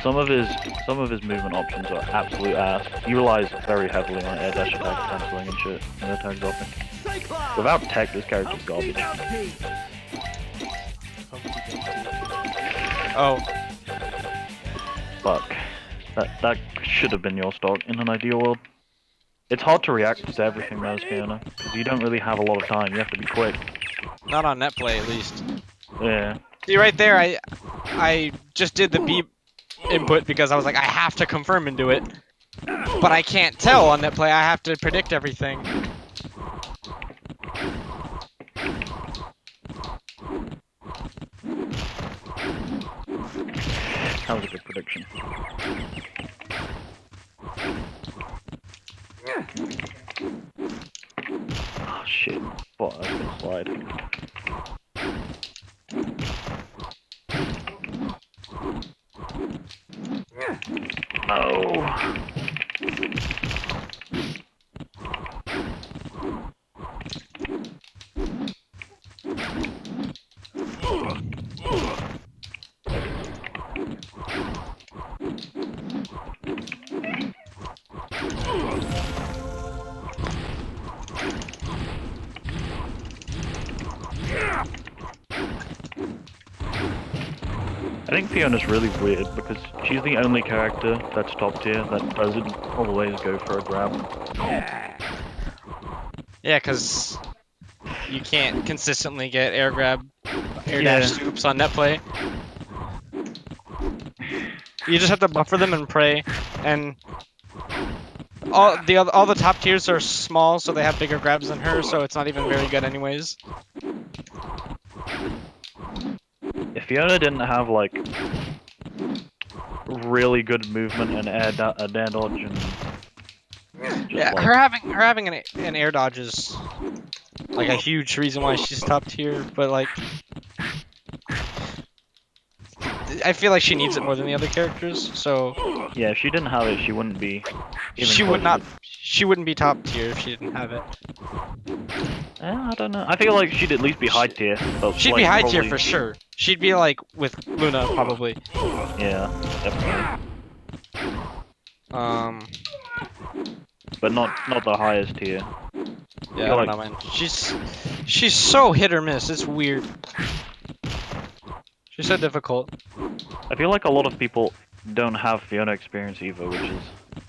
some of his movement options are absolute ass. He relies very heavily on air dash attack cancelling and shit and attack dropping. Cyclops! Without tech, this character's Humpty garbage. Dumpty! Oh, Fuck. That should have been your stock in an ideal world. It's hard to react to everything though, Fiona, because you don't really have a lot of time. You have to be quick. not on netplay at least. Yeah. See right there, I just did the beep input because I was like, I have to confirm and do it. But I can't tell on netplay, I have to predict everything. That was a good prediction. Oh shit. What? I was gonna slide. No. I think Fiona's really weird because she's the only character that's top tier that doesn't always go for a grab. Yeah, because you can't consistently get air grab, air dash swoops on netplay. You just have to buffer them and pray, and all the top tiers are small, so they have bigger grabs than her, so it's not even very good anyways. If Fiona didn't have like really good movement and air dodge and Yeah, like, her having an air dodge is like a huge reason why she's top tier, but like I feel like she needs it more than the other characters, so yeah, if she didn't have it, she wouldn't be. She wouldn't be top tier if she didn't have it. I don't know. I feel like she'd at least be high tier. But She'd like, be high tier probably, for sure. She'd be like with Luna probably. Yeah, definitely. But not the highest tier. Yeah, I don't know, man. She's so hit or miss. It's weird. She's so difficult. I feel like a lot of people don't have Fiona experience either, which is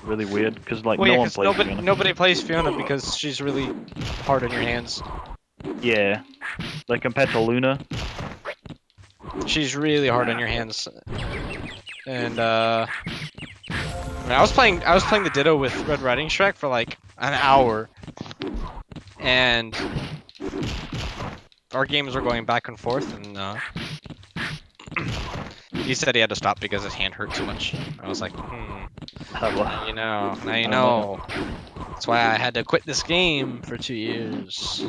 really weird because like Well, no yeah, one 'cause plays Fiona. nobody plays Fiona because she's really hard on your hands. Yeah, like compared to Luna. She's really hard on your hands. And I mean, I was playing the Ditto with Red Riding Shrek for like an hour, and our games were going back and forth, and he said he had to stop because his hand hurt too much. I was like, now you know, now you know. That's why I had to quit this game for 2 years.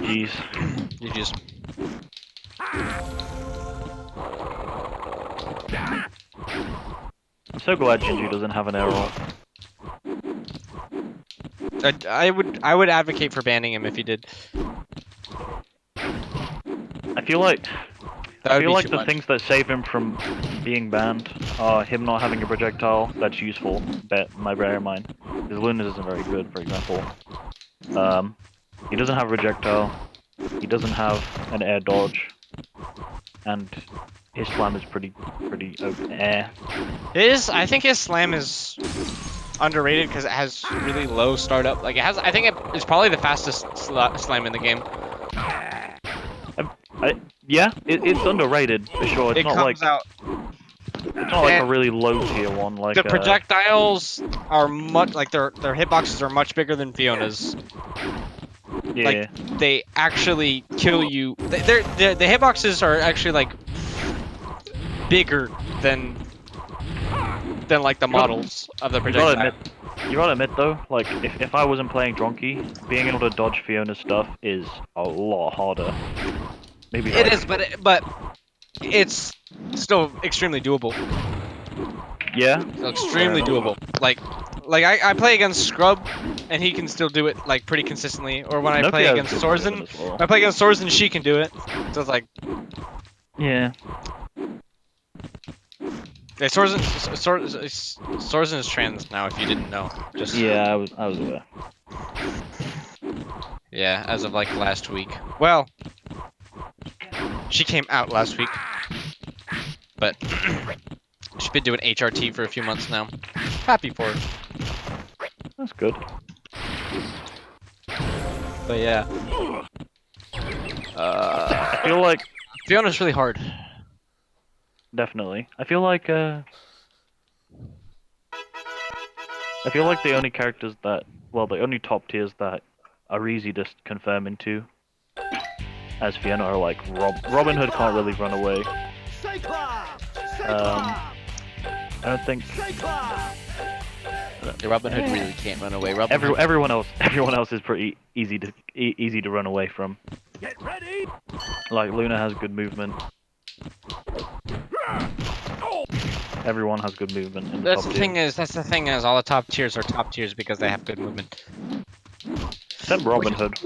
Jeez. GG's. I'm so glad Gingy doesn't have an error. I would advocate for banning him if he did. I feel like the much. things that save him from being banned are him not having a projectile that's useful. Bear in mind. His Luna isn't very good, for example. He doesn't have a projectile. He doesn't have an air dodge, and his slam is pretty okay. I think his slam is underrated because it has really low startup. Like I think it's probably the fastest slam in the game. Yeah, it's underrated for sure. It's not like a really low tier one. Like the projectiles are much like their hitboxes are much bigger than Fiona's. Yeah. Like they actually kill you. The hitboxes are actually like bigger than like the models of the projectile. You gotta admit though, like if I wasn't playing Dronky, being able to dodge Fiona's stuff is a lot harder. Maybe it is, but it's still extremely doable. Yeah. Still extremely doable. Like I play against Scrub, and he can still do it like pretty consistently. Or when I play against Sorzen, when I play against Sorzen, she can do it. So it's like, yeah. Yeah, Sorzen is trans now. If you didn't know, just Yeah, I was aware. yeah, as of like last week. Well, she came out last week, but she's been doing HRT for a few months now. Happy for her. That's good. But yeah, I feel like Fiona's really hard. definitely. I feel like the only characters that, well, the only top tiers that are easy to confirm into as Fiona are like Robin Hood can't really run away. Cyclops! I don't think Yeah, Robin Hood really can't run away. Robin Hood. everyone else is pretty easy to run away from. Get ready! Like Luna has good movement. Everyone has good movement in the That's top the tier. thing is, all the top tiers are top tiers because they have good movement. Except Robin Hood.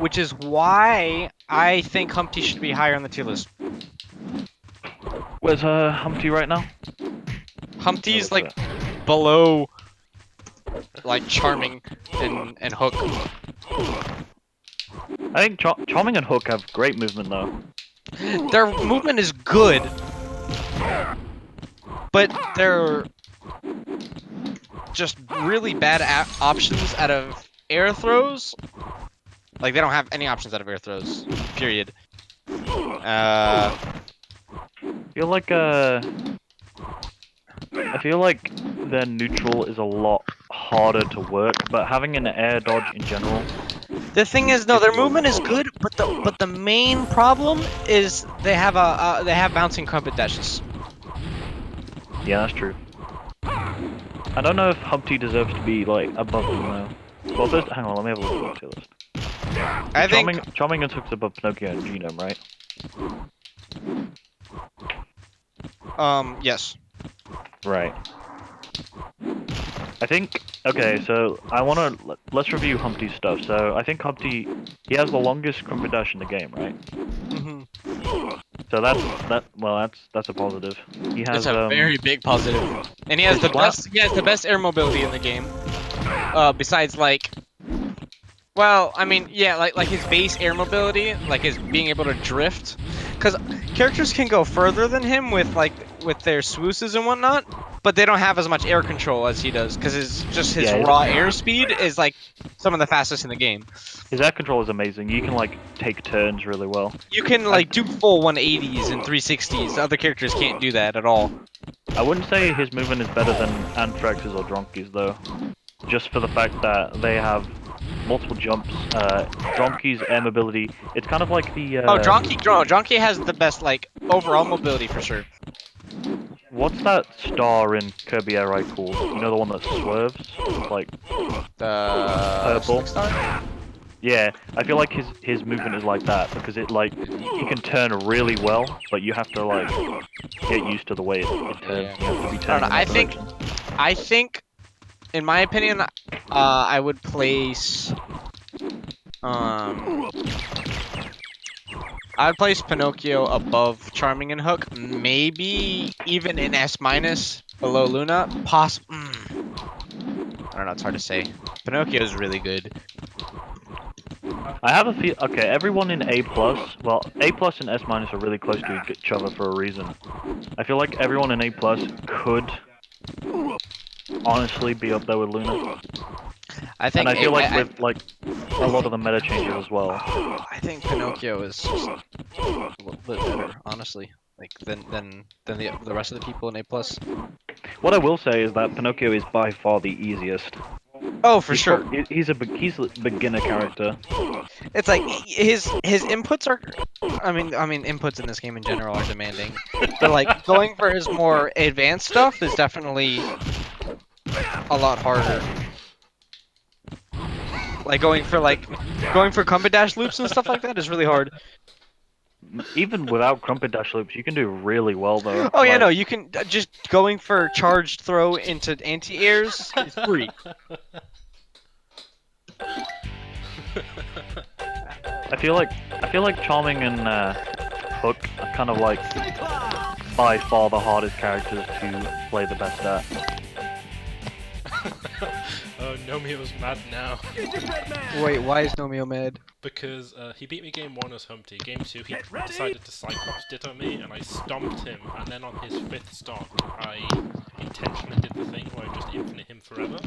Which is why I think Humpty should be higher on the tier list. Where's Humpty right now? Humpty's Oh, like below, like Charming and Hook. I think Charming and Hook have great movement though. Their movement is good, but they're just really bad options out of air throws. Like, they don't have any options out of air throws, period. I feel like their neutral is a lot harder to work, but having an air dodge in general. The thing is, no, their movement is good, but the main problem is they have bouncing crumpet dashes. Yeah, that's true. I don't know if Humpty deserves to be like above them though. Well, first, hang on, let me have a look at the tier list. I think Charming and Hook's above Pinocchio and Genome, right? yes. Right. I think, okay, so let's review Humpty's stuff. So I think Humpty, he has the longest crumpet dash in the game, right? Mm-hmm. So that's a positive. He has It's a very big positive, and he has his the best air mobility in the game. Besides like, well, I mean, yeah, like his base air mobility, like his being able to drift, because characters can go further than him with their swooses and whatnot, but they don't have as much air control as he does, because his raw air speed is like some of the fastest in the game. His air control is amazing. You can like take turns really well. You can like do full 180s and 360s. Other characters can't do that at all. I wouldn't say his movement is better than Anthrax's or Dronkey's though, just for the fact that they have multiple jumps. Dronkey's air mobility, it's kind of like the Dronkey has the best like overall mobility for sure. What's that star in Kirby Air Ride called? You know, the one that swerves? Like purple? Star? Yeah, I feel like his movement is like that, because it like, he can turn really well, but you have to like get used to the way it turns. You have to be turning in that direction. I think, in my opinion, I would place I'd place Pinocchio above Charming and Hook, maybe even in S- below Luna. I don't know, it's hard to say. Pinocchio is really good. I have a feel. Okay, everyone in A+, well, A+ and S- are really close to each other for a reason. I feel like everyone in A+ could honestly be up there with Luna. I think, and I feel like with like a lot of the meta changes as well. I think Pinocchio is just a little bit better, honestly, like than the rest of the people in A+. What I will say is that Pinocchio is by far the easiest. Oh, for sure. He's a beginner character. It's like his inputs are, I mean inputs in this game in general are demanding, but like going for his more advanced stuff is definitely a lot harder. Like going for crumpet dash loops and stuff like that is really hard. Even without crumpet dash loops, you can do really well though. Oh yeah, no, you can just going for charged throw into anti-airs is free. I feel like Charming and Hook are kind of like by far the hardest characters to play the best at. Oh, Gnomeo's mad now. Gingerbread man. Wait, why is Gnomeo mad? Because he beat me game 1 as Humpty. Game 2 he Get ready. decided to Cyclops ditto me and I stomped him, and then on his 5th stomp I intentionally did the thing where I just infinite him forever,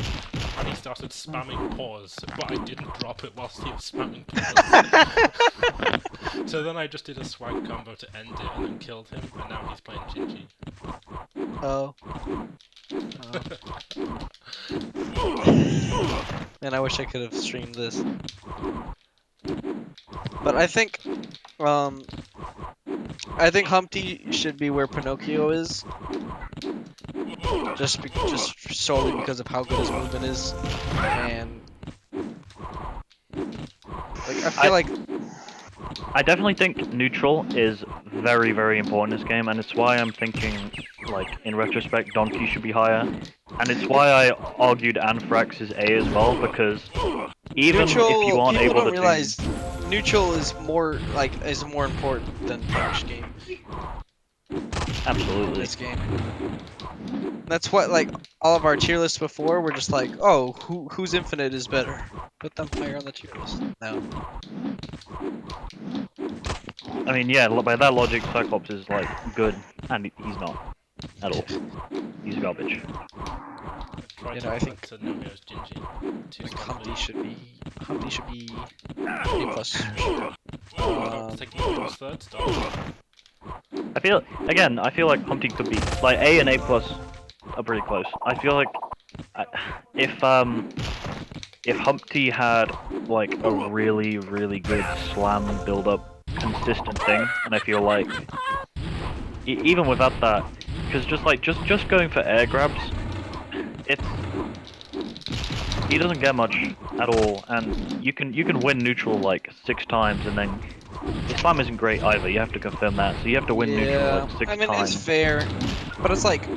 and he started spamming pause, but I didn't drop it whilst he was spamming pause. So then I just did a swag combo to end it and then killed him, and now he's playing Gingy. Oh. Man, I wish I could have streamed this. But I think Humpty should be where Pinocchio is. Just solely because of how good his movement is, and like I feel like I definitely think neutral is very, very important in this game, and it's why I'm thinking, like, in retrospect, Donkey should be higher. And it's why I argued Anthrax is A as well, because even neutral, if you aren't people able don't to realize neutral is more important than punch game. Absolutely. This game. That's what, like, all of our tier lists before were just like, oh, whose infinite is better? Put them higher on the tier list. No. I mean, yeah, by that logic, Cyclops is, like, good, and he's not. At all. He's garbage. Try You to know, I think to Gnomeo's Gingy. Too like stumpy. Humpty should be A plus. Take Gnomeo's 3rd stop. I feel like Humpty could be, like, A and A plus are pretty close. I feel like if Humpty had, like, a really, really good slam build-up consistent thing, and I feel like even without that, because just going for air grabs, he doesn't get much at all, and you can win neutral like 6 times, and then his slam isn't great either. You have to confirm that, so you have to win neutral like 6 I mean, times. it's fair, but it's like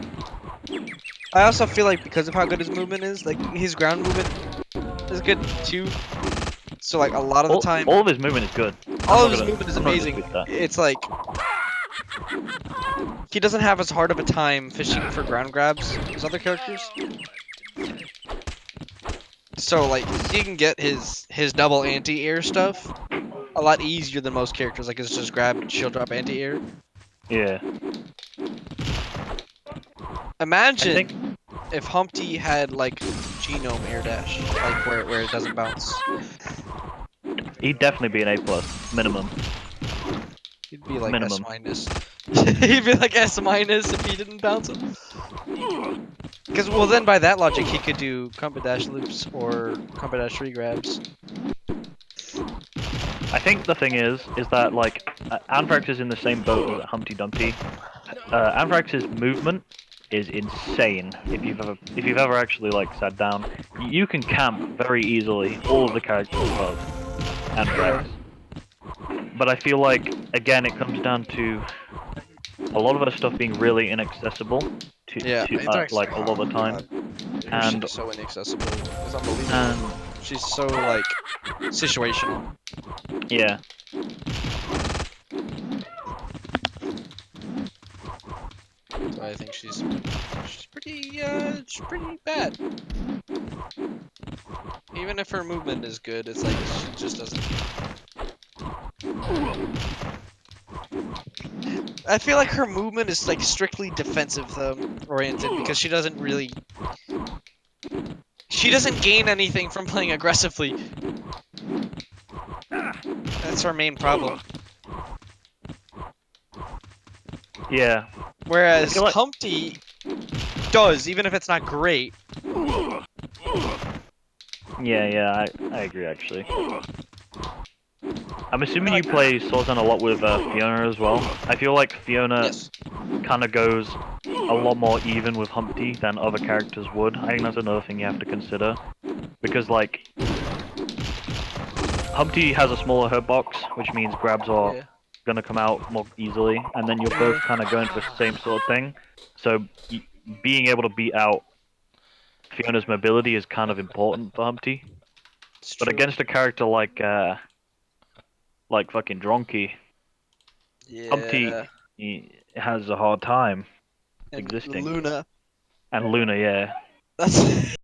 I also feel like because of how good his movement is, like his ground movement is good too. So like a lot of the time, all of his movement is good. all I'm of his not movement is I'm not amazing. dispute that. It's like he doesn't have as hard of a time fishing for ground grabs as other characters. So like he can get his double anti-air stuff a lot easier than most characters. Like it's just grab, shield drop, anti-air. Yeah. Imagine if Humpty had like Genome air dash, like where it doesn't bounce. He'd definitely be an A plus minimum. He'd be like Minimum. S minus. He'd be like S minus if he didn't bounce him. Because well, then by that logic, he could do combat dash loops or combat dash regrabs. I think the thing is that like Anthrax is in the same boat as Humpty Dumpty. Anthrax's movement is insane. If you've ever actually like sat down, you can camp very easily all of the characters above Anthrax. But I feel like again it comes down to a lot of her stuff being really inaccessible to like a lot of the time. And she's so inaccessible. It's unbelievable. and She's so like situational. yeah. So I think she's pretty bad. Even if her movement is good, it's like she just doesn't. I feel like her movement is like strictly defensive oriented because she doesn't gain anything from playing aggressively. That's her main problem. Yeah. Whereas like- Humpty does, even if it's not great. Yeah, I agree actually. I'm assuming you play Swordsman a lot with Fiona as well. I feel like Fiona Yes. kind of goes a lot more even with Humpty than other characters would. I think that's another thing you have to consider. Because, like, Humpty has a smaller hitbox, which means grabs are gonna come out more easily, and then you're both kind of going for the same sort of thing. So, being able to beat out Fiona's mobility is kind of important for Humpty. But against a character like fucking Dronky, yeah. Humpty, has a hard time And existing. Luna. And Luna, yeah. That's